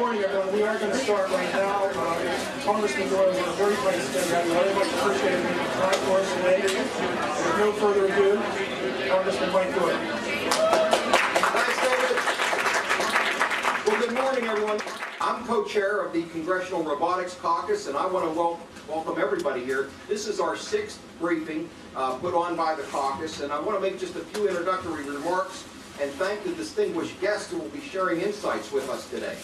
morning, everyone. We are going to start right now. Congressman Doyle is on a very tight schedule. We very much appreciate him making time for us today. With no further ado, Congressman Mike Doyle. Thanks, David. Well, good morning, everyone. I'm co-chair of the Congressional Robotics Caucus, and I want to welcome everybody here. This is our 6th briefing put on by the caucus, and I want to make just a few introductory remarks and thank the distinguished guests who will be sharing insights with us today.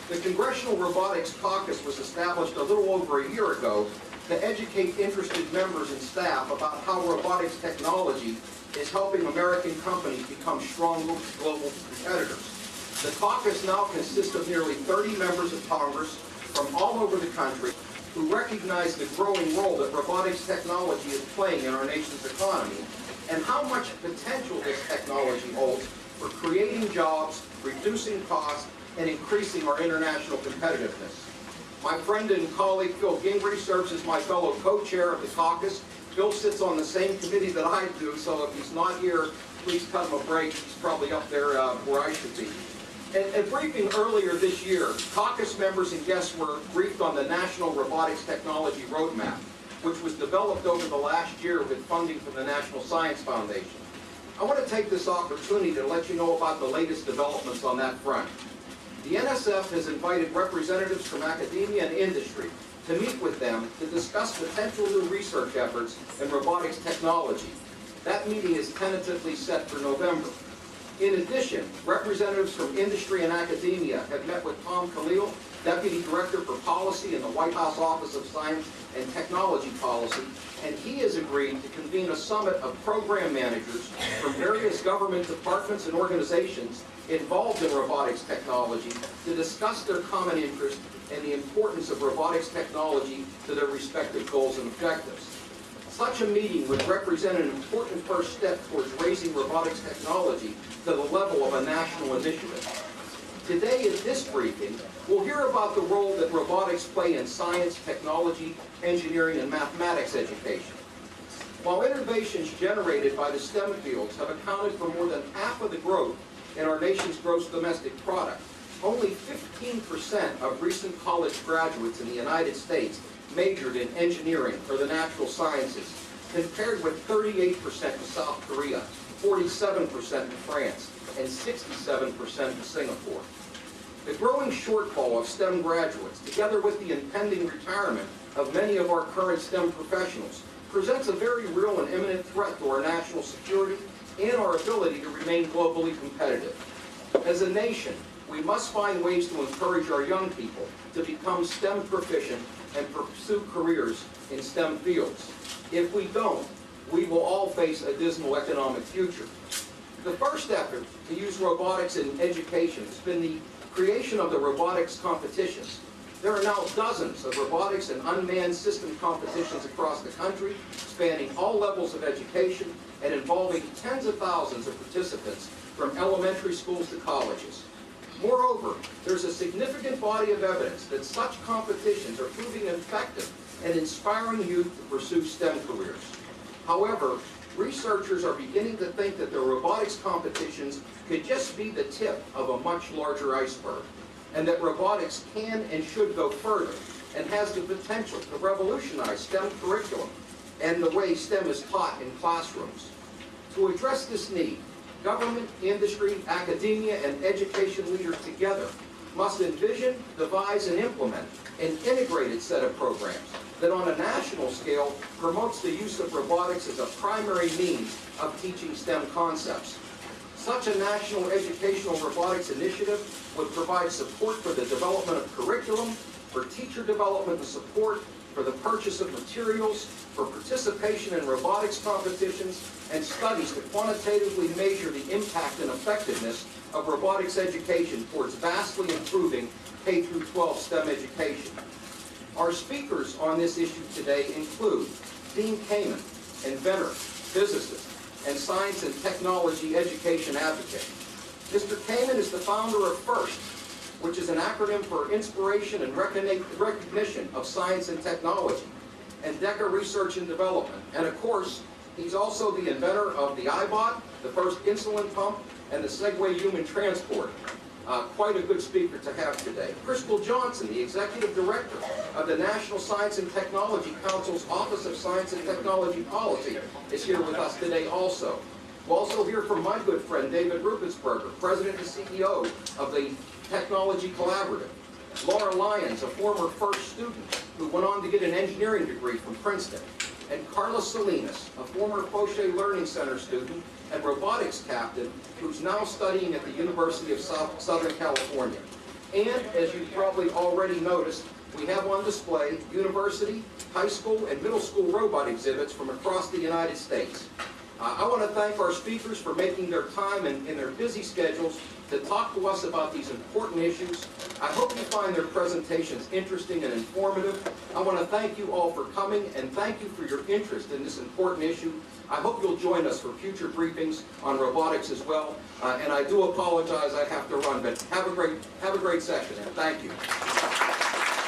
The Congressional Robotics Caucus was established a little over a year ago to educate interested members and staff about how robotics technology is helping American companies become strong global competitors. The caucus now consists of nearly 30 members of Congress from all over the country who recognize the growing role that robotics technology is playing in our nation's economy and how much potential this technology holds for creating jobs, reducing costs, and increasing our international competitiveness. My friend and colleague Phil Gingrey serves as my fellow co-chair of the caucus. Phil sits on the same committee that I do, so if he's not here, please cut him a break. He's probably up there where I should be. At briefing earlier this year, caucus members and guests were briefed on the National Robotics Technology Roadmap, which was developed over the last year with funding from the National Science Foundation. I want to take this opportunity to let you know about the latest developments on that front. The NSF has invited representatives from academia and industry to meet with them to discuss potential new research efforts in robotics technology. That meeting is tentatively set for November. In addition, representatives from industry and academia have met with Tom Khalil, Deputy Director for Policy in the White House Office of Science and Technology Policy, and he has agreed to convene a summit of program managers from various government departments and organizations involved in robotics technology to discuss their common interest and the importance of robotics technology to their respective goals and objectives. Such a meeting would represent an important first step towards raising robotics technology to the level of a national initiative. Today at this briefing, we'll hear about the role that robotics play in science, technology, engineering, and mathematics education. While innovations generated by the STEM fields have accounted for more than half of the growth in our nation's gross domestic product, only 15% of recent college graduates in the United States majored in engineering or the natural sciences, compared with 38% in South Korea, 47% in France, and 67% in Singapore. The growing shortfall of STEM graduates, together with the impending retirement of many of our current STEM professionals, presents a very real and imminent threat to our national security and our ability to remain globally competitive. As a nation, we must find ways to encourage our young people to become STEM proficient and pursue careers in STEM fields. If we don't, we will all face a dismal economic future. The first effort to use robotics in education has been the creation of the robotics competitions. There are now dozens of robotics and unmanned system competitions across the country, spanning all levels of education and involving tens of thousands of participants from elementary schools to colleges. Moreover, there's a significant body of evidence that such competitions are proving effective and inspiring youth to pursue STEM careers. However, researchers are beginning to think that the robotics competitions could just be the tip of a much larger iceberg, and that robotics can and should go further and has the potential to revolutionize STEM curriculum and the way STEM is taught in classrooms. To address this need, government, industry, academia, and education leaders together must envision, devise, and implement an integrated set of programs that on a national scale promotes the use of robotics as a primary means of teaching STEM concepts. Such a national educational robotics initiative would provide support for the development of curriculum, for teacher development and support, for the purchase of materials, for participation in robotics competitions, and studies to quantitatively measure the impact and effectiveness of robotics education towards vastly improving K-12 STEM education. Our speakers on this issue today include Dean Kamen, inventor, physicist, and science and technology education advocate. Mr. Kamen is the founder of FIRST, which is an acronym for Inspiration and Recognition of Science and Technology, and DECA Research and Development. And of course, he's also the inventor of the iBot, the first insulin pump, and the Segway human transport. Quite a good speaker to have today. Crystal Johnson, the Executive Director of the National Science and Technology Council's Office of Science and Technology Policy, is here with us today also. We'll also hear from my good friend David Rupensberger, President and CEO of the Technology Collaborative. Laura Lyons, a former first student who went on to get an engineering degree from Princeton. And Carla Salinas, a former Fauché Learning Center student and robotics captain who's now studying at the University of Southern California. And as you've probably already noticed, we have on display university, high school, and middle school robot exhibits from across the United States. I want to thank our speakers for making their time in their busy schedules to talk to us about these important issues. I hope you find their presentations interesting and informative. I want to thank you all for coming and thank you for your interest in this important issue. I hope you'll join us for future briefings on robotics as well. And I do apologize I have to run, but have a great session and thank you.